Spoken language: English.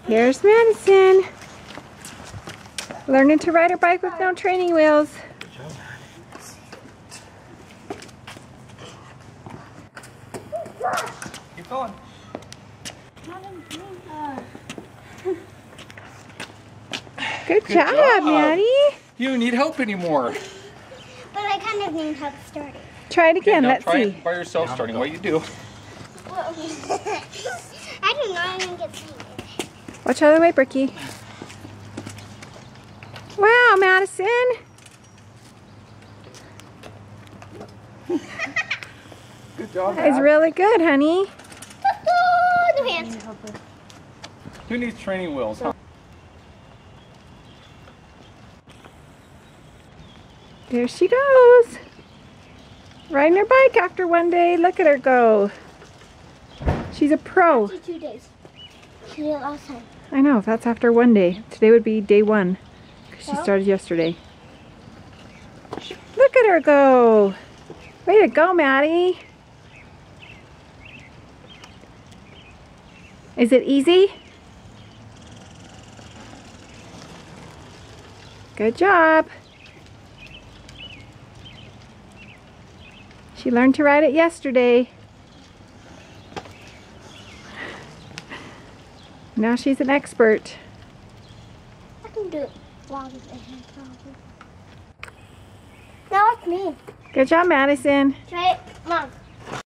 Here's Madison. Learning to ride her bike with no training wheels. Good job, Maddie. Keep going. Good job, Maddie. You don't need help anymore. But I kind of need help starting. Try it again. Now Let's try see. it by yourself starting. What you do. I do not even get started. Watch out of the way, Bricky. Wow, Madison. Good job, That is Matt. really good, honey. No hands. Who needs training wheels, huh? There she goes. Riding her bike after one day. Look at her go. She's a pro. 2 days. She did it last time. I know, that's after one day. Today would be day 1. Because she started yesterday. Look at her go. Way to go, Maddie. Is it easy? Good job. She learned to ride it yesterday. Now she's an expert. I can do it. Now it's me. Good job, Madison. Try it. Mom.